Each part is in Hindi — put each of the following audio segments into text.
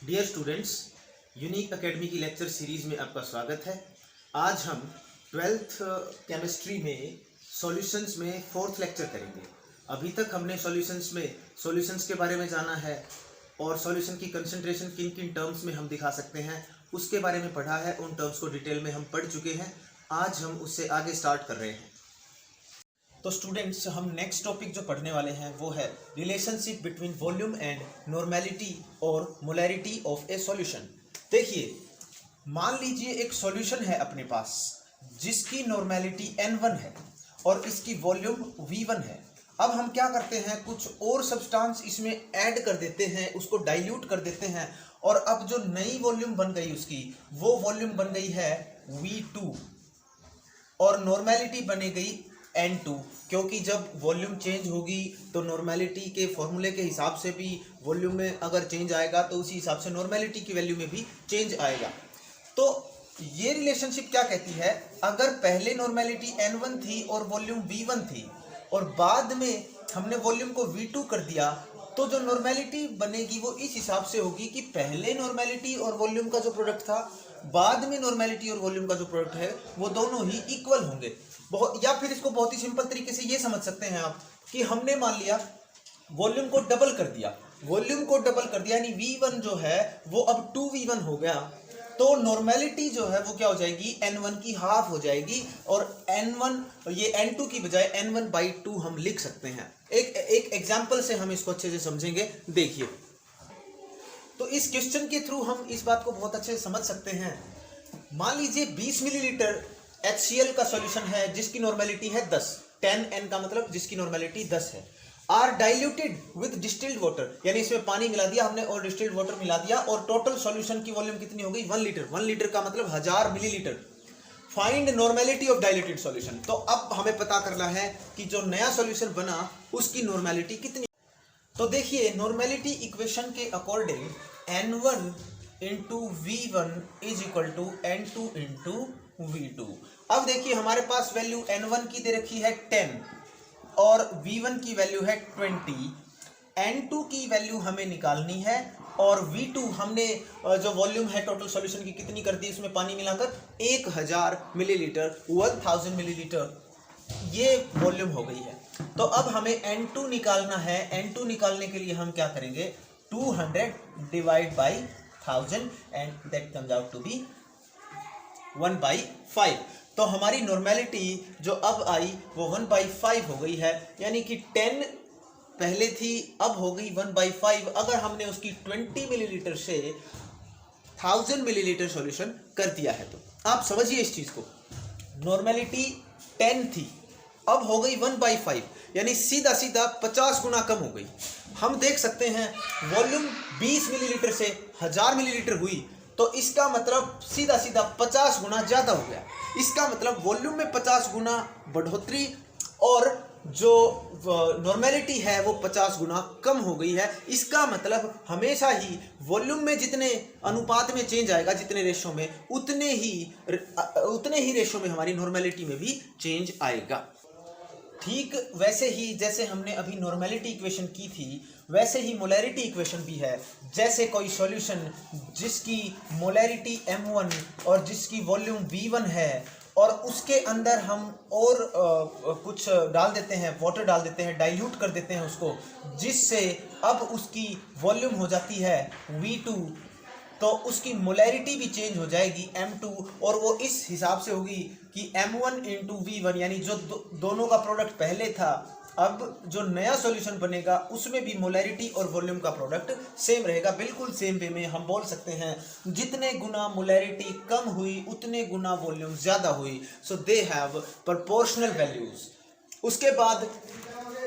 डियर स्टूडेंट्स, यूनिक एकेडमी की लेक्चर सीरीज में आपका स्वागत है। आज हम 12th केमिस्ट्री में सॉल्यूशंस में 4th लेक्चर करेंगे। अभी तक हमने सॉल्यूशंस के बारे में जाना है और सॉल्यूशन की कंसंट्रेशन किन किन टर्म्स में हम दिखा सकते हैं उसके बारे में पढ़ा है। उन टर्म्स को डिटेल में हम पढ़ चुके हैं। आज हम उससे आगे स्टार्ट कर रहे हैं। तो स्टूडेंट्स, हम नेक्स्ट टॉपिक जो पढ़ने वाले हैं वो है relationship between volume and normality और मोलैरिटी ऑफ ए सॉल्यूशन। देखिए, मान लीजिए एक सॉल्यूशन है अपने पास जिसकी नॉर्मेलिटी n1 है और इसकी वॉल्यूम v1 है। अब हम क्या करते हैं, कुछ और सब्सटेंस इसमें ऐड कर देते हैं, उसको डाइल्यूट कर देते हैं और अब जो नई वॉल्यूम बन गई उसकी वो वॉल्यूम बन गई है v2 और नॉर्मेलिटी बनी गई n2, क्योंकि जब वॉल्यूम चेंज होगी तो नॉर्मेलिटी के फॉर्मूले के हिसाब से भी वॉल्यूम में अगर चेंज आएगा तो उसी हिसाब से नॉर्मेलिटी की वैल्यू में भी चेंज आएगा। तो ये रिलेशनशिप क्या कहती है, अगर पहले नॉर्मेलिटी n1 थी और वॉल्यूम v1 थी और बाद में हमने वॉल्यूम को v2 कर दिया तो जो नॉर्मेलिटी बनेगी वो इस हिसाब से होगी कि पहले नॉर्मेलिटी और वॉल्यूम का जो प्रोडक्ट था, बाद में नॉर्मेलिटी और वॉल्यूम का जो प्रोडक्ट है वो दोनों ही इक्वल होंगे। या फिर इसको बहुत ही सिंपल तरीके से ये समझ सकते हैं आप कि हमने मान लिया वॉल्यूम को डबल कर दिया, यानी v1 जो है वो अब 2v1 हो गया, तो नॉर्मेलिटी जो है वो क्या हो जाएगी, n1 की हाफ हो जाएगी और n1 ये n2 की बजाय n1/2 हम लिख सकते हैं। एक एग्जांपल से हम इसको अच्छे से समझेंगे। देखिए, तो इस क्वेश्चन के थ्रू हम इस बात को बहुत अच्छे से समझ सकते हैं। मान लीजिए 20 मिलीलीटर HCl का सॉल्यूशन है जिसकी नॉर्मेलिटी है 10, 10N का मतलब जिसकी नॉर्मेलिटी 10 है, are diluted with distilled water, यानी इसमें पानी मिला दिया हमने और डिस्टिल्ड वाटर मिला दिया और टोटल सॉल्यूशन की वॉल्यूम कितनी हो गई, 1 लीटर। 1 लीटर का मतलब 1000 millilitre. Find normality of diluted solution. तो अब हमें पता करना है कि जो नया सॉल्यूशन बना उसकी नॉर्मेलिटी कितनी। तो देखिए, नॉर्मेलिटी इक्वेशन के according n1 into v1 is equal to n2 into v2। अब देखिए, हमारे पास वैल्यू n1 की दे रखी है 10 और v1 की वैल्यू है 20। n2 की वैल्यू हमें निकालनी है और v2 हमने जो वॉल्यूम है टोटल सॉल्यूशन की कितनी कर दी उसमें पानी मिलाकर, 1000 मिलीलीटर, 1000 मिलीलीटर ये वॉल्यूम हो गई है। तो अब हमें n2 निकालना है। n2 निकालने के लिए हम क्या करेंगे, 200 divide by 1000 and that comes out to be 1/5। तो हमारी नॉर्मेलिटी जो अब आई वो 1/5 हो गई है, यानी कि 10 पहले थी अब हो गई 1/5। अगर हमने उसकी 20 मिलीलीटर से 1000 मिलीलीटर सॉल्यूशन कर दिया है तो आप समझिए इस चीज को, नॉर्मेलिटी 10 थी अब हो गई 1/5, यानी सीधा सीधा 50 गुना कम हो गई। हम देख सकते हैं वॉल्यूम 20 मिलीलीटर से 1000 मिलीलीटर हुई तो इसका मतलब सीधा सीधा 50 गुना ज्यादा हो गया। इसका मतलब वॉल्यूम में 50 गुना बढ़ोतरी और जो नॉर्मेलिटी है वो 50 गुना कम हो गई है। इसका मतलब हमेशा ही वॉल्यूम में जितने अनुपात में चेंज आएगा, जितने रेशो में, उतने ही रेशो में हमारी नॉर्मेलिटी में भी चेंज आएगा। ठीक वैसे ही जैसे हमने अभी नॉर्मेलिटी इक्वेशन की थी वैसे ही मोलैरिटी इक्वेशन भी है। जैसे कोई सॉल्यूशन जिसकी मोलैरिटी m1 और जिसकी वॉल्यूम v1 है और उसके अंदर हम और कुछ डाल देते हैं, वाटर डाल देते हैं, डाइल्यूट कर देते हैं उसको, जिससे अब उसकी वॉल्यूम हो जाती है v2, तो उसकी मोलैरिटी भी चेंज हो जाएगी m2 और वो इस हिसाब से होगी कि m1 इंटू v1, यानी जो दोनों का प्रोडक्ट पहले था अब जो नया सॉल्यूशन बनेगा उसमें भी मोलैरिटी और वॉल्यूम का प्रोडक्ट सेम रहेगा। बिल्कुल सेम वे में हम बोल सकते हैं जितने गुना मोलैरिटी कम हुई उतने गुना वॉल्यूम ज्यादा हुई। सो दे हैव प्रोपोर्शनल वैल्यूज। उसके बाद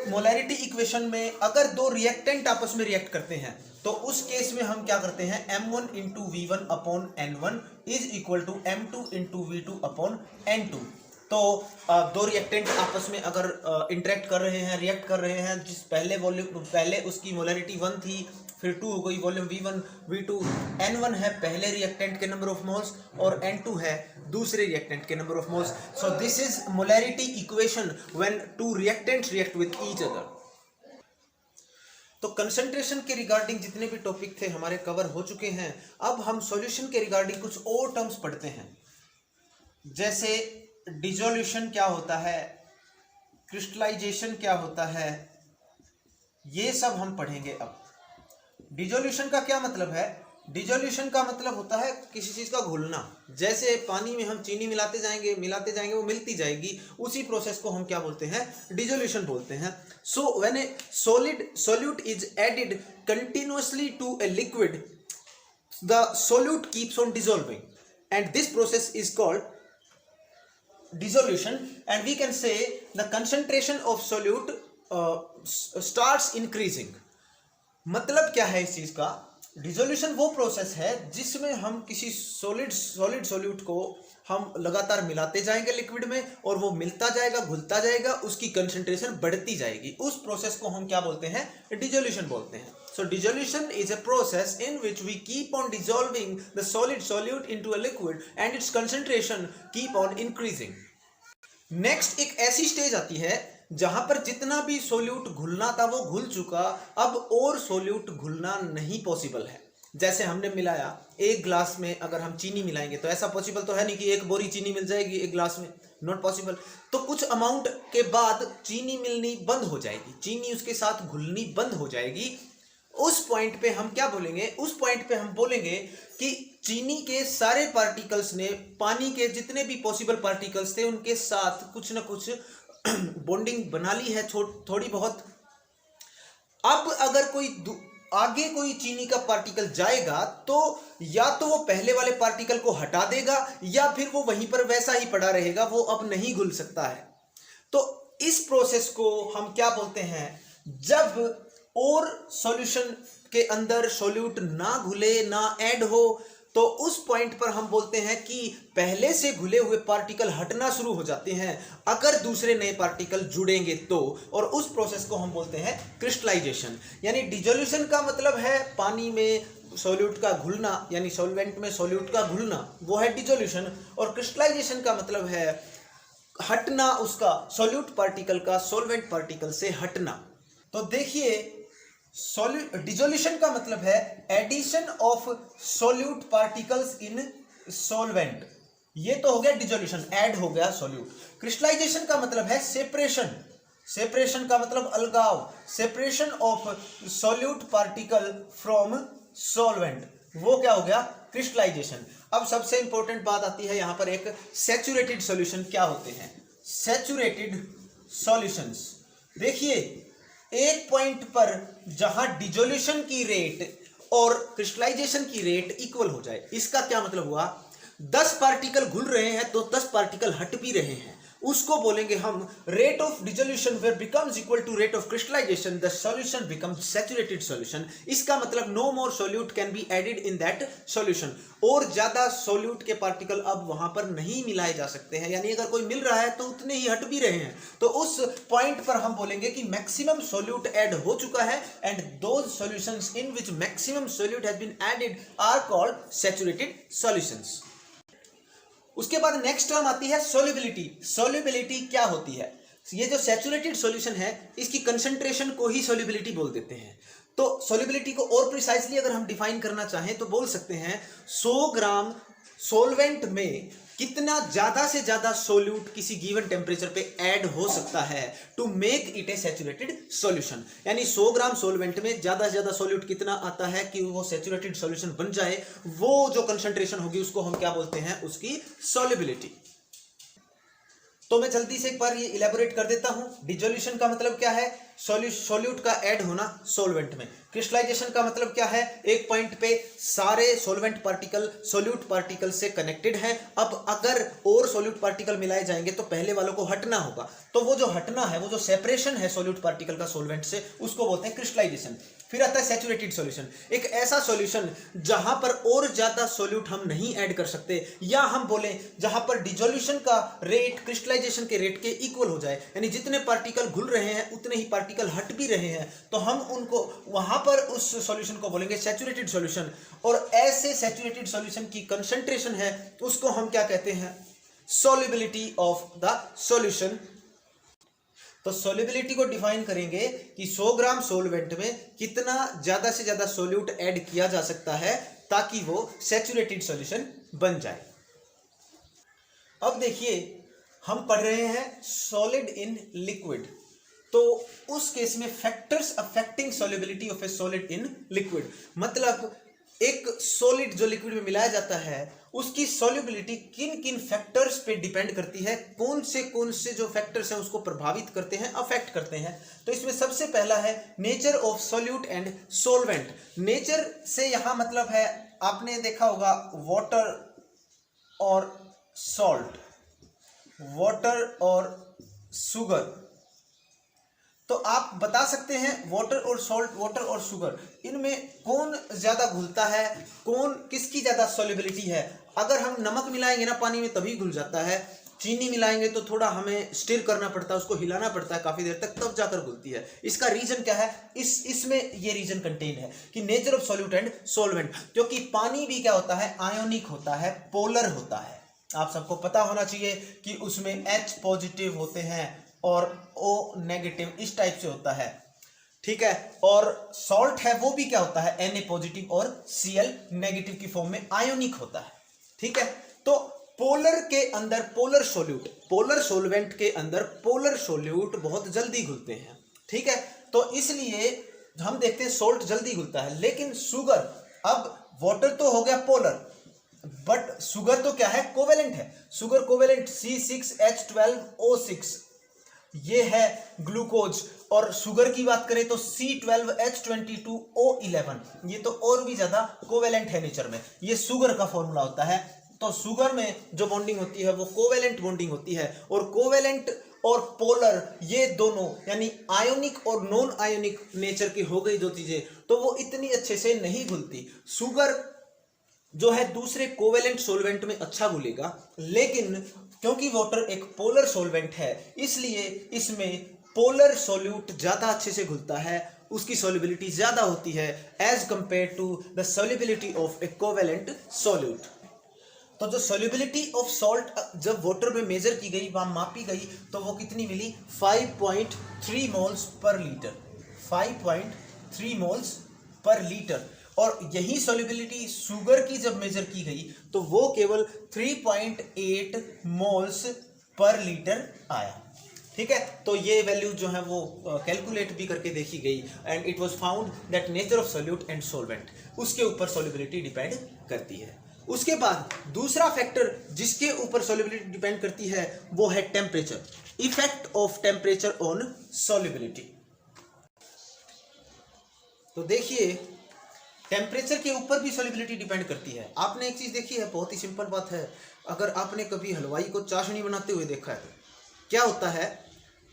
मोलैरिटी इक्वेशन में अगर दो रिएक्टेंट आपस में रिएक्ट करते हैं तो उस केस में हम क्या करते हैं, m1 into v1 upon n1 is equal to m2 into v2 upon n2। तो दो रिएक्टेंट आपस में अगर इंटरेक्ट कर रहे हैं, रिएक्ट कर रहे हैं, जिस पहले उसकी मोलैरिटी 1 थी, फिर 2 हो गई, वॉल्यूम v1 v2, n1 है पहले रिएक्टेंट के नंबर ऑफ मोल्स और n2 है दूसरे रिएक्टेंट के number of moles. So this is molarity equation when to reactants react with each other. तो कंसंट्रेशन के रिगार्डिंग जितने भी टॉपिक थे हमारे कवर हो चुके हैं। अब हम सॉल्यूशन के रिगार्डिंग कुछ और टर्म्स पढ़ते हैं, जैसे डिसोल्यूशन क्या होता है, क्रिस्टलाइजेशन क्या होता है, ये सब हम पढ़ेंगे। अब डिसोल्यूशन का क्या मतलब है? डिसोल्यूशन का मतलब होता है किसी चीज का घुलना। जैसे पानी में हम चीनी मिलाते जाएंगे वो मिलती जाएगी, उसी प्रोसेस को हम क्या बोलते हैं? डिसोल्यूशन बोलते हैं। So when A solute is added continuously to a liquid, the solute keeps on dissolving and this process is called dissolution, and we can say the concentration of solute starts increasing। मतलब क्या है इस चीज का? डिसोल्यूशन वो प्रोसेस है जिसमें हम किसी सॉलिड सॉल्यूट को हम लगातार मिलाते जाएंगे लिक्विड में, और वो मिलता जाएगा, घुलता जाएगा, उसकी कंसंट्रेशन बढ़ती जाएगी। उस प्रोसेस को हम क्या बोलते हैं? डिसोल्यूशन बोलते हैं। So dissolution is a process in which we keep on dissolving the solid solute into a liquid and its concentration keep on increasing. Next एक ऐसी स्टेज आती है जहां पर जितना भी सोल्यूट घुलना था वो घुल चुका, अब और सोल्यूट घुलना नहीं पॉसिबल है। जैसे हमने मिलाया एक ग्लास में, अगर हम चीनी मिलाएंगे तो ऐसा पॉसिबल तो है नहीं कि एक बोरी चीनी मिल जाएगी एक ग्लास में, नॉट पॉसिबल। तो कुछ अमाउंट के बाद चीनी मिलनी बंद हो जाएगी, चीनी उसके साथ घुलनी बंद हो जाएगी। उस पॉइंट पे हम क्या बोलेंगे? उस पॉइंट पे हम बोलेंगे कि चीनी के सारे पार्टिकल्स ने पानी के जितने भी पॉसिबल पार्टिकल्स थे उनके साथ कुछ ना कुछ बॉन्डिंग बना ली है थोड़ी बहुत। अब अगर कोई आगे कोई चीनी का पार्टिकल जाएगा तो या तो वो पहले वाले पार्टिकल को हटा देगा या फिर वो वहीं पर वैसा ही पड़ा रहेगा, वो अब नहीं घुल सकता है। तो इस प्रोसेस को हम क्या बोलते हैं? जब और सॉल्यूशन के अंदर सॉल्यूट ना घुले ना ऐड हो, तो उस पॉइंट पर हम बोलते हैं कि पहले से घुले हुए पार्टिकल हटना शुरू हो जाते हैं अगर दूसरे नए पार्टिकल जुड़ेंगे तो, और उस प्रोसेस को हम बोलते हैं क्रिस्टलाइजेशन। यानी डिसोल्यूशन का मतलब है पानी में सॉल्यूट का घुलना, यानी सॉल्वेंट में सॉल्यूट का घुलना, वो है डिसोल्यूशन। और क्रिस्टलाइजेशन का मतलब है हटना उसका, सॉल्यूट पार्टिकल का सॉल्वेंट पार्टिकल से हटना। तो देखिए, डिसोल्यूशन का मतलब है addition of solute particles in solvent. ये तो हो गया डिसोल्यूशन, ऐड हो गया सॉल्यूट। क्रिस्टलाइजेशन का मतलब है सेपरेशन, सेपरेशन का मतलब अलगाव, separation of solute particle from solvent, वो क्या हो गया? क्रिस्टलाइजेशन। अब सबसे इंपॉर्टेंट बात आती है यहां पर, एक सैचुरेटेड सॉल्यूशन क्या होते हैं? सैचुरेटेड सॉल्यूशंस, देखिए एक पॉइंट पर जहां डिसोल्यूशन की रेट और क्रिस्टलाइजेशन की रेट इक्वल हो जाए। इसका क्या मतलब हुआ? 10 पार्टिकल घुल रहे हैं तो 10 पार्टिकल हट भी रहे हैं, उसको बोलेंगे हम rate of dissolution where becomes equal to rate of crystallisation, the solution becomes saturated solution. इसका मतलब no more solute can be added in that solution, और ज्यादा सॉल्यूट के पार्टिकल अब वहां पर नहीं मिलाए जा सकते हैं। यानी अगर कोई मिल रहा है तो उतने ही हट भी रहे हैं, तो उस पॉइंट पर हम बोलेंगे कि मैक्सिमम सॉल्यूट ऐड हो चुका है, and those solutions in which maximum solute has been added are called saturated solutions. उसके बाद नेक्स्ट टर्म आती है सोल्युबिलिटी। सोल्युबिलिटी क्या होती है? ये जो सैचुरेटेड सॉल्यूशन है इसकी कंसंट्रेशन को ही सोल्युबिलिटी बोल देते हैं। तो सोल्युबिलिटी को और प्रिसाइजली अगर हम डिफाइन करना चाहें तो बोल सकते हैं 100 ग्राम सॉल्वेंट में कितना ज्यादा से ज्यादा सोल्यूट किसी गिवन टेम्परेचर पे ऐड हो सकता है to make it a saturated solution. यानी 100 ग्राम सॉल्वेंट में ज्यादा से ज्यादा सोल्यूट कितना आता है कि वो सैचुरेटेड सॉल्यूशन बन जाए, वो जो कंसंट्रेशन होगी उसको हम क्या बोलते हैं? उसकी सॉल्युबिलिटी। तो मैं जल्दी से एक बार ये इलेबोरेट कर देता हूं। डिसोल्यूशन का मतलब क्या है? सॉल्यूट का ऐड होना सॉल्वेंट में। क्रिस्टलाइजेशन का मतलब क्या है? एक पॉइंट पे सारे सॉल्वेंट पार्टिकल सॉल्यूट पार्टिकल से कनेक्टेड हैं, अब अगर और सॉल्यूट पार्टिकल मिलाए जाएंगे तो पहले वालों को हटना होगा, तो वो जो हटना है, वो जो सेपरेशन है सॉल्यूट पार्टिकल का सॉल्वेंट से, उसको बोलते हैं क्रिस्टलाइजेशन। फिर आता है सैचुरेटेड सॉल्यूशन, एक ऐसा सॉल्यूशन जहां पर और ज्यादा सॉल्यूट हम नहीं ऐड कर सकते, या हम बोले जहां पर डिसोल्यूशन का रेट क्रिस्टलाइजेशन के रेट के इक्वल हो जाए, यानी जितने पार्टिकल घुल रहे हैं उतने ही पार्टिकल हट भी रहे हैं, तो हम उनको वहां पर उस सॉल्यूशन को बोलेंगे सैचुरेटेड सॉल्यूशन। और ऐसे सैचुरेटेड सॉल्यूशन की कंसंट्रेशन है उसको हम क्या कहते हैं? Solubility of the solution. तो सॉल्युबिलिटी को डिफाइन करेंगे कि 100 ग्राम सॉल्वेंट में कितना ज्यादा से ज्यादा सॉल्यूट ऐड किया जा सकता है ताकि वो सैचुरेटेड सॉल्यूशन बन जाए। अब देखिए हम पढ़ रहे हैं सॉलिड इन लिक्विड, तो उस केस में factors affecting solubility of A solid in liquid, मतलब एक सॉलिड जो लिक्विड में मिलाया जाता है उसकी सॉल्युबिलिटी किन किन फैक्टर्स पे डिपेंड करती है, कौन से जो फैक्टर्स हैं उसको प्रभावित करते हैं, अफेक्ट करते हैं। तो इसमें सबसे पहला है nature of solute and solvent. Nature से यहां मतलब है, आपने देखा होगा वाटर और सॉल्ट, वाटर और शुगर, तो आप बता सकते हैं वाटर और सॉल्ट, वाटर और शुगर, इनमें कौन ज्यादा घुलता है, कौन किसकी ज्यादा सॉल्युबिलिटी है। अगर हम नमक मिलाएंगे ना पानी में तभी घुल जाता है, चीनी मिलाएंगे तो थोड़ा हमें स्टिर करना पड़ता है, उसको हिलाना पड़ता है काफी देर तक, तब जाकर घुलती है। इसका रीजन क्या है, इसमें ये रीजन कंटेन है कि nature of solute and solvent, क्योंकि पानी भी क्या होता है, आयोनिक होता है, पोलर होता है। आप सबको पता होना चाहिए कि उसमें H पॉजिटिव होते हैं और O नेगेटिव, इस टाइप से होता है, ठीक है। और सॉल्ट है वो भी क्या होता है, Na पॉजिटिव और Cl नेगेटिव की फॉर्म में आयोनिक होता है, ठीक है। तो पोलर के अंदर पोलर सॉल्यूट, पोलर सॉल्वेंट के अंदर पोलर सॉल्यूट बहुत जल्दी घुलते हैं, ठीक है। तो इसलिए हम देखते हैं सॉल्ट जल्दी घुलता है, लेकिन शुगर, अब वाटर तो हो गया पोलर, बट शुगर तो क्या है, कोवेलेंट है। शुगर कोवेलेंट C6H12O6 ये है ग्लूकोज, और शुगर की बात करें तो C12H22O11, ये तो और भी ज्यादा कोवेलेंट है नेचर में, ये शुगर का फॉर्मूला होता है। तो शुगर में जो बॉन्डिंग होती है वो कोवेलेंट बॉन्डिंग होती है, और कोवेलेंट और पोलर ये दोनों यानी आयोनिक और नॉन आयोनिक नेचर की हो गई दो चीजें, तो वो इतनी अच्छे से नहीं घुलती। शुगर जो है दूसरे कोवेलेंट सॉल्वेंट में अच्छा घुलेगा, लेकिन क्योंकि वाटर एक पोलर सॉल्वेंट है इसलिए इसमें पोलर सॉल्यूट ज्यादा अच्छे से घुलता है, उसकी सॉल्युबिलिटी ज्यादा होती है as compare to the solubility of a covalent solute. तो जो सॉल्युबिलिटी ऑफ सॉल्ट जब वाटर में मेजर की गई, वहां मापी गई, तो वो कितनी मिली, 5.3 moles per litre, 5.3 moles per litre. और यही सॉल्युबिलिटी शुगर की जब मेजर की गई तो वो केवल 3.8 मोल्स पर लीटर आया, ठीक है। तो ये वैल्यू जो है वो कैलकुलेट भी करके देखी गई, and it was found that nature of solute and solvent, उसके ऊपर सॉल्युबिलिटी डिपेंड करती है। उसके बाद दूसरा फैक्टर जिसके ऊपर सॉल्युबिलिटी डिपेंड करती है वो है temperature, effect of temperature on solubility. तो देखिए टेम्परेचर के ऊपर भी सॉल्युबिलिटी डिपेंड करती है। आपने एक चीज देखी है, बहुत ही सिंपल बात है, अगर आपने कभी हलवाई को चाशनी बनाते हुए देखा है तो क्या होता है,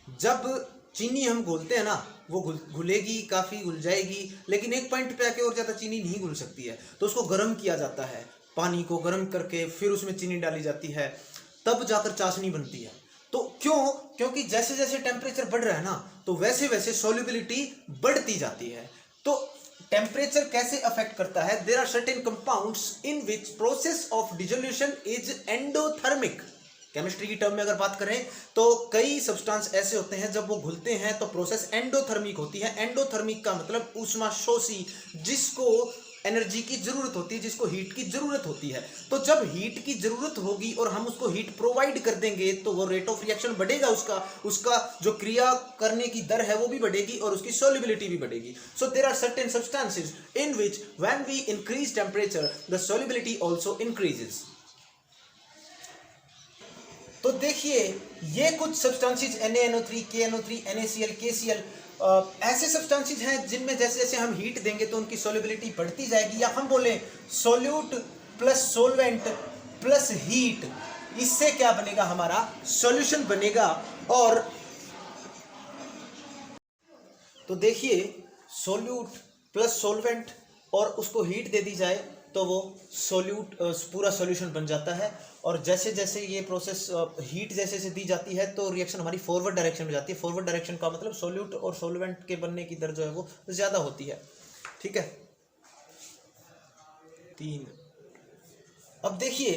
जब चीनी हम घोलते हैं ना वो घुलेगी, काफी घुल जाएगी, लेकिन एक पॉइंट पे आके और ज्यादा चीनी नहीं घुल सकती है, तो उसको गर्म किया जाता है, पानी को गर्म करके फिर उसमें चीनी डाली जाती है, तब जाकर चाशनी बनती है। तो क्यों, क्योंकि जैसे जैसे टेम्परेचर बढ़ रहा है ना तो वैसे वैसे सॉल्युबिलिटी बढ़ती जाती है। तो टेम्परेचर कैसे अफेक्ट करता है, there are certain compounds in which process of dissolution is endothermic. Chemistry की टर्म में अगर बात करें तो कई सब्सटेंस ऐसे होते हैं जब वो घुलते हैं तो प्रोसेस एंडोथर्मिक होती है। एंडोथर्मिक का मतलब ऊष्माशोषी, जिसको एनर्जी की जरूरत होती है, जिसको हीट की जरूरत होती है। तो जब हीट की जरूरत होगी और हम उसको हीट प्रोवाइड कर देंगे तो वो रेट ऑफ रिएक्शन बढ़ेगा, उसका जो क्रिया करने की दर है वो भी बढ़ेगी और उसकी सॉल्युबिलिटी भी बढ़ेगी। So there are certain substances in which when we increase temperature the solubility also increases. तो देखिए ये कुछ substances NaNO3, KNO3, NaCl, KCl ऐसे सब्सटेंसेस हैं जिनमें जैसे जैसे हम हीट देंगे तो उनकी सॉल्युबिलिटी बढ़ती जाएगी, या हम बोले solute plus solvent plus heat, इससे क्या बनेगा, हमारा सॉल्यूशन बनेगा। और तो देखिए सॉल्यूट प्लस सॉल्वेंट और उसको हीट दे दी जाए तो वो सॉल्यूट पूरा सॉल्यूशन बन जाता है। और जैसे जैसे ये प्रोसेस हीट जैसे से दी जाती है तो रिएक्शन हमारी फॉरवर्ड डायरेक्शन में जाती है। फॉरवर्ड डायरेक्शन का मतलब सॉल्यूट और सॉल्वेंट के बनने की दर जो है वो ज़्यादा होती है, ठीक है। 3 अब देखिए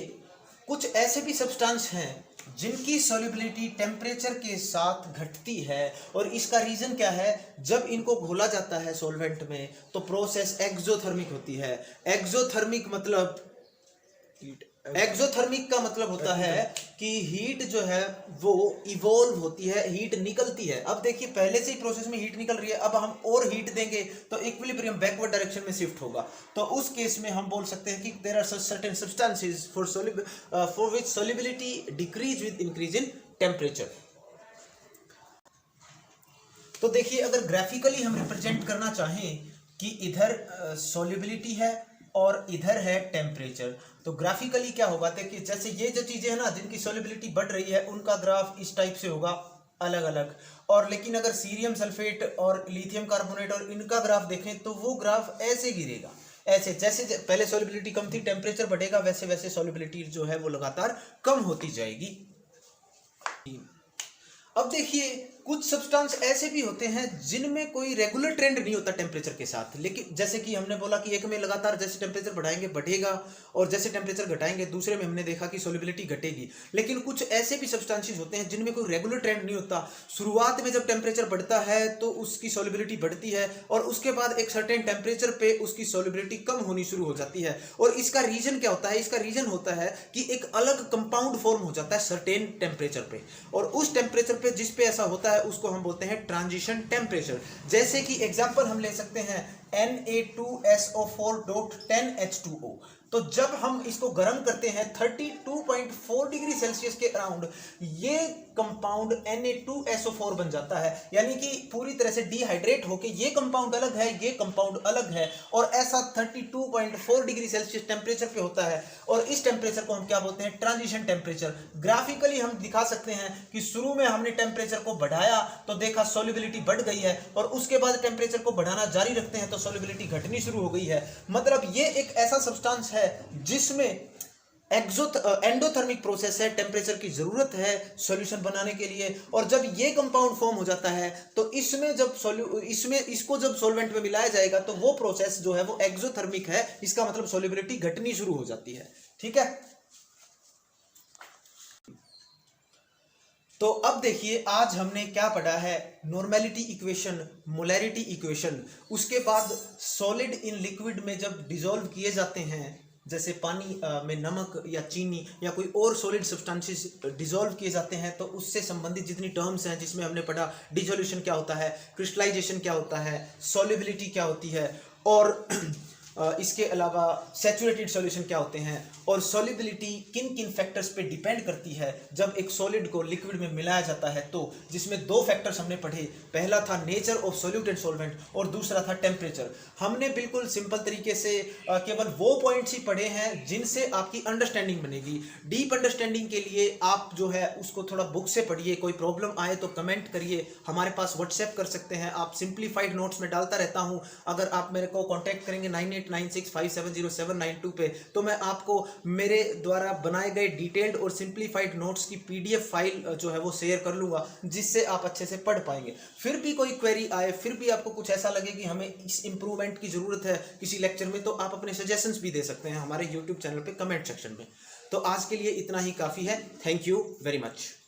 कुछ ऐसे भी सब्सटेंस हैं जिनकी सॉल्युबिलिटी टेम्परेचर के साथ घटती है। और इसका रीजन क्या है, जब इनको घोला जाता है सॉल्वेंट में तो प्रोसेस एक्सोथर्मिक होती है। एक्सोथर्मिक का मतलब होता है कि हीट जो है वो इवोल्व होती है, हीट निकलती है। अब देखिए पहले से ही प्रोसेस में हीट निकल रही है, अब हम और हीट देंगे तो इक्विलिब्रियम बैकवर्ड डायरेक्शन में शिफ्ट होगा। तो उस केस में हम बोल सकते हैं कि there are certain substances for which solubility decrease with increase in temperature. तो देखिए अगर ग्राफिकली हम रिप्रेजेंट करना चाहें कि इधर सॉल्युबिलिटी है और इधर है टेम्परेचर, तो ग्राफिकली क्या होगा, देखिए जैसे ये जो चीजें हैं ना जिनकी सॉल्युबिलिटी बढ़ रही है उनका ग्राफ इस टाइप से होगा अलग अलग। और लेकिन अगर सीरियम सल्फेट और लिथियम कार्बोनेट और इनका ग्राफ देखें तो वो ग्राफ ऐसे गिरेगा, ऐसे जैसे पहले सॉल्युबिलिटी कम थी, टेम्परेचर बढ़ेगा, वैसे वैसे सॉल्युबिलिटी जो है वो लगातार कम होती जाएगी। अब देखिए कुछ सब्सटेंस ऐसे भी होते हैं जिनमें कोई रेगुलर ट्रेंड नहीं होता टेम्परेचर के साथ, लेकिन जैसे कि हमने बोला कि एक में लगातार जैसे टेम्परेचर बढ़ाएंगे बढ़ेगा और जैसे टेम्परेचर घटाएंगे दूसरे में हमने देखा कि सॉल्युबिलिटी घटेगी। लेकिन कुछ ऐसे भी सब्सटेंसेस होते हैं जिनमें कोई रेगुलर ट्रेंड नहीं होता। शुरुआत में जब टेम्परेचर बढ़ता है तो उसकी सॉल्युबिलिटी बढ़ती है और उसके बाद एक सर्टेन टेम्परेचर पे उसकी सॉल्युबिलिटी कम होनी शुरू हो जाती है। और इसका रीजन क्या होता है, इसका रीजन होता है कि एक अलग कंपाउंड फॉर्म हो जाता है सर्टेन टेम्परेचर पे, और उस टेम्परेचर पे जिस पे ऐसा होता है उसको हम बोलते हैं ट्रांजिशन टेम्परेचर। जैसे कि एग्जांपल हम ले सकते हैं Na2SO4.10H2O। तो जब हम इसको गर्म करते हैं 32.4 डिग्री सेल्सियस के अराउंड, ये कंपाउंड Na2SO4 बन जाता है, यानी कि पूरी तरह से डिहाइड्रेट होके ये कंपाउंड अलग है, ये कंपाउंड अलग है, और ऐसा 32.4 डिग्री सेल्सियस टेम्परेचर पे होता है। और इस टेम्परेचर को हम क्या बोलते हैं, ट्रांजिशन टेम्परेचर। ग्राफिकली हम दिखा सकते हैं कि शुरू में हमने टेम्परेचर को बढ़ाया तो देखा सॉल्युबिलिटी बढ़ गई है, और उसके बाद टेम्परेचर को बढ़ाना जारी रखते हैं तो सॉल्युबिलिटी घटनी शुरू हो गई है। मतलब ये एक ऐसा सब्सटेंस है जिसमें एंडोथर्मिक प्रोसेस है, टेम्परेचर की जरूरत है सॉल्यूशन बनाने के लिए। और जब ये कंपाउंड फॉर्म हो जाता है तो इसको जब सॉल्वेंट में मिलाया जाएगा तो वो प्रोसेस जो है वो एक्सोथर्मिक है, इसका मतलब सॉल्युबिलिटी घटनी शुरू हो जाती है। ठीक है, तो अब देखिए आज हमने क्या पढ़ा है, नॉर्मेलिटी इक्वेशन, मोलैरिटी इक्वेशन। उसके बाद सॉलिड इन लिक्विड में जब डिसॉल्व किए जाते हैं, जैसे पानी में नमक या चीनी या कोई और सॉलिड सब्सटेंसेस डिसॉल्व किए जाते हैं, तो उससे संबंधित जितनी टर्म्स हैं जिसमें हमने पढ़ा, डिसोल्यूशन क्या होता है, क्रिस्टलाइजेशन क्या होता है, सॉल्युबिलिटी क्या होती है, और इसके अलावा सैचुरेटेड सॉल्यूशन क्या होते हैं, और सॉल्युबिलिटी किन किन फैक्टर्स पे डिपेंड करती है जब एक सॉलिड को लिक्विड में मिलाया जाता है। तो जिसमें दो फैक्टर्स हमने पढ़े, पहला था nature of solute and solvent और दूसरा था टेम्परेचर। हमने बिल्कुल सिंपल तरीके से केवल वो पॉइंट्स ही पढ़े हैं जिनसे आपकी अंडरस्टैंडिंग बनेगी। डीप अंडरस्टैंडिंग के लिए आप जो है उसको थोड़ा बुक से पढ़िए, कोई प्रॉब्लम आए तो कमेंट करिए, हमारे पास व्हाट्सएप कर सकते हैं आप, सिंप्लीफाइड नोट्स में डालता रहता हूँ। अगर आप मेरे को कॉन्टैक्ट करेंगे 9896570792 पे, तो मैं आपको मेरे द्वारा बनाए गए डिटेल्ड और सिंप्लीफाइड नोट्स की PDF फाइल जो है वो शेयर कर लूंगा, जिससे आप अच्छे से पढ़ पाएंगे। फिर भी कोई क्वेरी आए, फिर भी आपको कुछ ऐसा लगे कि हमें इस इंप्रूवमेंट की जरूरत है किसी लेक्चर में, तो आप अपने सजेशंस भी दे सकते हैं हमारे YouTube चैनल पे कमेंट सेक्शन में। तो आज के लिए इतना ही काफी है। Thank you very much.